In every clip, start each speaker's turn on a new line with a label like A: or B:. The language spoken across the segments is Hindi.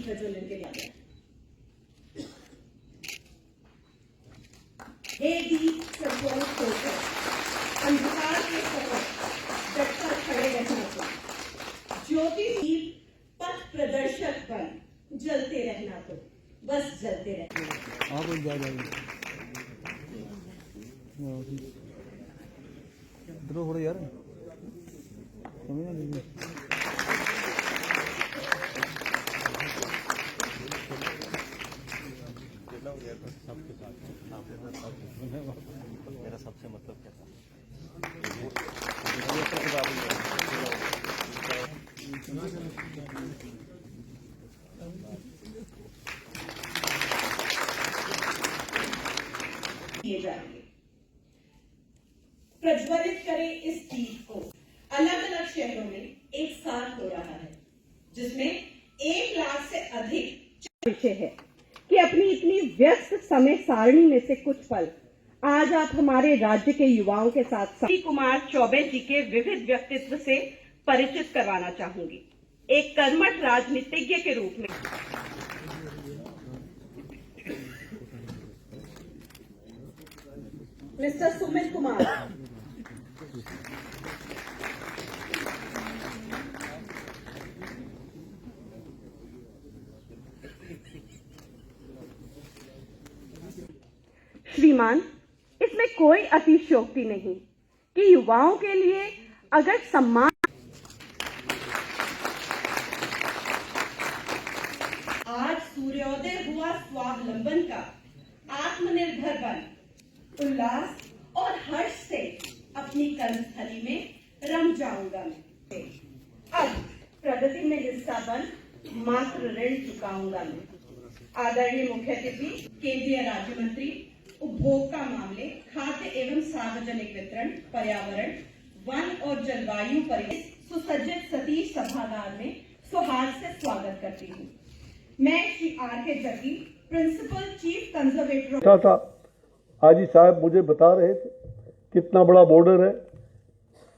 A: दीप प्रज्वलन के लिए। हे दीप प्रज्वलित होकर अंधकार के सफर डटकर खड़े रहना को, ज्योति दीप पथ प्रदर्शक बन जलते रहना को, बस जलते रहना।
B: आप जा जाइए इधर हो यार समझ ना लीजिए।
C: मेरा सबसे मतलब क्या था
A: किए जाएंगे। प्रज्वलित करें इस दीप को। अलग अलग शहरों में एक साथ हो रहा है, जिसमें 1 लाख से अधिक विषय है कि अपनी इतनी व्यस्त समय सारणी में से कुछ पल आज आप हमारे राज्य के युवाओं के साथ कुमार चौबे जी के विविध व्यक्तित्व से परिचित करवाना चाहूंगी। एक कर्मठ राजनीतिज्ञ के रूप में मिस्टर सुमित कुमार, श्रीमान, इसमें कोई अतिशयोक्ति नहीं कि युवाओं के लिए अगर सम्मान आज सूर्योदय हुआ स्वावलंबन का, आत्मनिर्भर बन उल्लास और हर्ष से अपनी कर्मस्थली में रम जाऊंगा मैं। अब प्रगति में हिस्सा बन मात्र ऋण चुकाऊंगा मैं। आदरणीय मुख्य अतिथि, केंद्रीय राज्य मंत्री, उपभोक्ता मामले, खाद्य एवं सार्वजनिक वितरण, पर्यावरण, वन और जलवायु परिवेश सुसज्जित सतीश सभागार में सौहार्द से स्वागत करती हूँ। मैं Shri R.K. Jaggi, principal chief conservator
D: था। हाजी साहब मुझे बता रहे थे कितना बड़ा बॉर्डर है,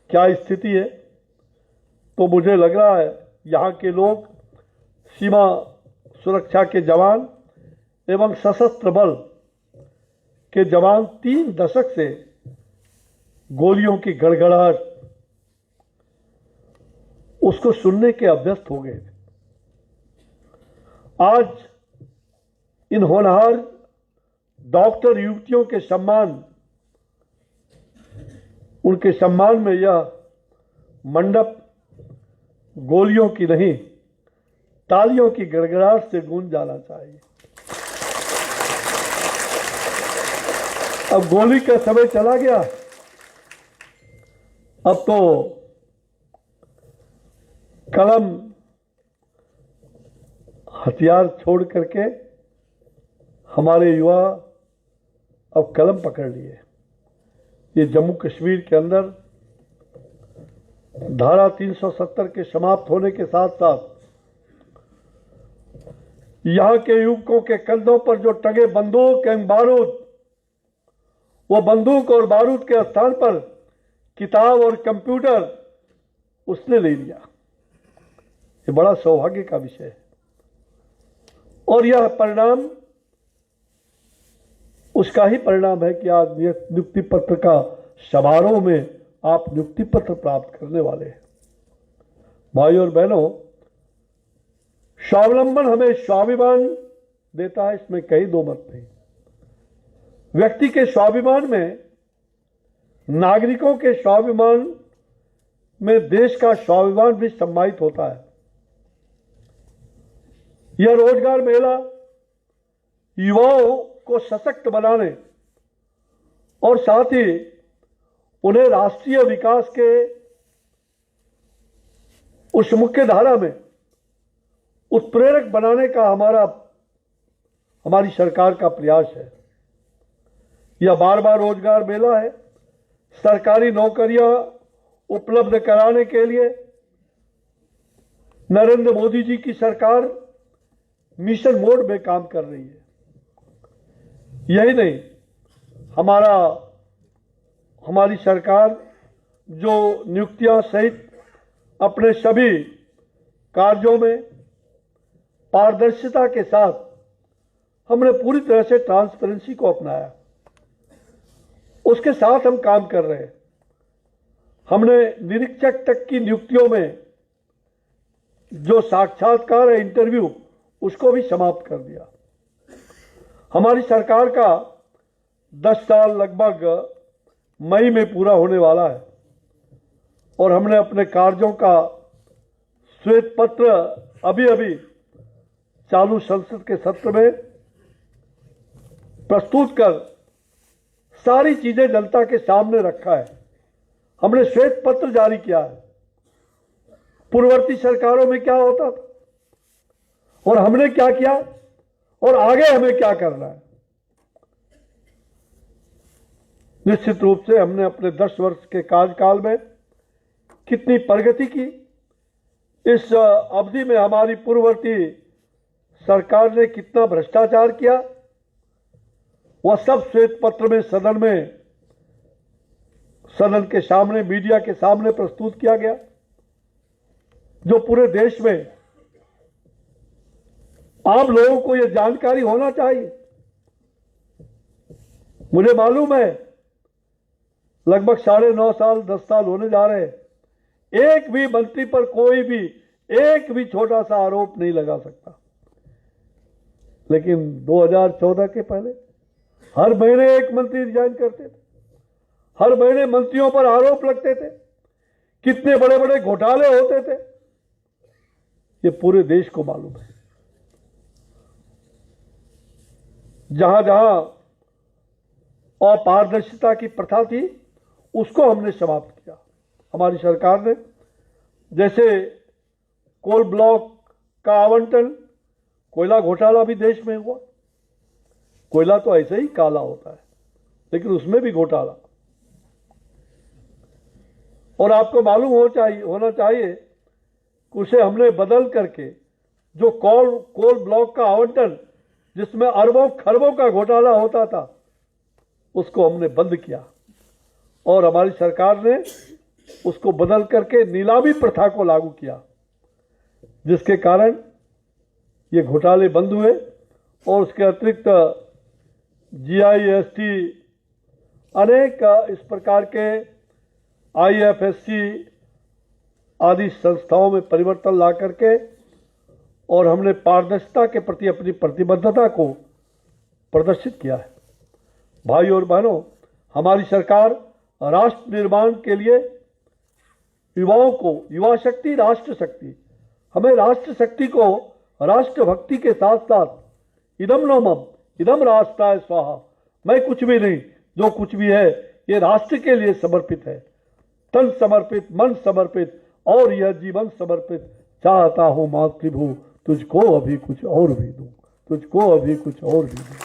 D: क्या स्थिति है, तो मुझे लग रहा है यहाँ के लोग सीमा सुरक्षा के जवान एवं सशस्त्र बल के जवान 3 दशक से गोलियों की गड़गड़ाहट उसको सुनने के अभ्यस्त हो गए थे। आज इन होनहार डॉक्टर युवतियों के सम्मान, उनके सम्मान में यह मंडप गोलियों की नहीं तालियों की गड़गड़ाहट से गूंज जाना चाहिए। अब गोली का समय चला गया, अब तो कलम हथियार छोड़ करके हमारे युवा अब कलम पकड़ लिए। ये जम्मू कश्मीर के अंदर धारा 370 के समाप्त होने के साथ साथ यहां के युवकों के कंधों पर जो टंगे बंदूक एवं बारूद, वो बंदूक और बारूद के स्थान पर किताब और कंप्यूटर उसने ले लिया। ये बड़ा सौभाग्य का विषय है और यह परिणाम उसका ही परिणाम है कि आज नियुक्ति पत्र का समारोह में आप नियुक्ति पत्र प्राप्त करने वाले हैं। भाई और बहनों, स्वावलंबन हमें स्वाभिमान देता है, इसमें कहीं दो मत नहीं। व्यक्ति के स्वाभिमान में, नागरिकों के स्वाभिमान में देश का स्वाभिमान भी सम्मानित होता है। यह रोजगार मेला युवाओं को सशक्त बनाने और साथ ही उन्हें राष्ट्रीय विकास के उस मुख्य धारा में उत्प्रेरक बनाने का हमारी सरकार का प्रयास है। यह बार बार रोजगार मेला है। सरकारी नौकरियां उपलब्ध कराने के लिए नरेंद्र मोदी जी की सरकार मिशन मोड में काम कर रही है। यही नहीं, हमारी सरकार जो नियुक्तियां सहित अपने सभी कार्यों में पारदर्शिता के साथ हमने पूरी तरह से ट्रांसपेरेंसी को अपनाया। उसके साथ हम काम कर रहे हैं। हमने निरीक्षक तक की नियुक्तियों में जो साक्षात्कार है, इंटरव्यू, उसको भी समाप्त कर दिया। हमारी सरकार का 10 साल लगभग मई में पूरा होने वाला है और हमने अपने कार्यों का श्वेत पत्र अभी अभी चालू संसद के सत्र में प्रस्तुत कर सारी चीजें जनता के सामने रखा है। हमने श्वेत पत्र जारी किया है। पूर्ववर्ती सरकारों में क्या होता था और हमने क्या किया और आगे हमें क्या करना है। निश्चित रूप से हमने अपने 10 वर्ष के कार्यकाल में कितनी प्रगति की, इस अवधि में हमारी पूर्ववर्ती सरकार ने कितना भ्रष्टाचार किया, वह सब श्वेत पत्र में सदन के सामने, मीडिया के सामने प्रस्तुत किया गया, जो पूरे देश में आम लोगों को यह जानकारी होना चाहिए। मुझे मालूम है लगभग 9.5 साल 10 साल होने जा रहे हैं, एक भी मंत्री पर कोई भी एक भी छोटा सा आरोप नहीं लगा सकता। लेकिन 2014 के पहले हर महीने एक मंत्री रिजाइन करते थे, हर महीने मंत्रियों पर आरोप लगते थे, कितने बड़े बड़े घोटाले होते थे, ये पूरे देश को मालूम है। जहां जहां अपारदर्शिता की प्रथा थी उसको हमने समाप्त किया। हमारी सरकार ने, जैसे कोल ब्लॉक का आवंटन, कोयला घोटाला भी देश में हुआ। कोयला तो ऐसे ही काला होता है, लेकिन उसमें भी घोटाला। और आपको मालूम होना चाहिए कि उसे हमने बदल करके जो कोल ब्लॉक का आवंटन, जिसमें अरबों खरबों का घोटाला होता था, उसको हमने बंद किया और हमारी सरकार ने उसको बदल करके नीलामी प्रथा को लागू किया, जिसके कारण ये घोटाले बंद हुए। और उसके अतिरिक्त GIST, अनेक इस प्रकार के IFSC आदि संस्थाओं में परिवर्तन ला करके और हमने पारदर्शिता के प्रति अपनी प्रतिबद्धता को प्रदर्शित किया है। भाई और बहनों, हमारी सरकार राष्ट्र निर्माण के लिए युवाओं को, युवा शक्ति राष्ट्र शक्ति, हमें राष्ट्र शक्ति को राष्ट्रभक्ति के साथ साथ इदम नोमम इदम राष्ट्राय स्वाहा, मैं कुछ भी नहीं, जो कुछ भी है ये राष्ट्र के लिए समर्पित है, तन समर्पित, मन समर्पित और यह जीवन समर्पित, चाहता हूं मातृभू तुझको अभी कुछ और भी दूं, तुझको अभी कुछ और भी दूं।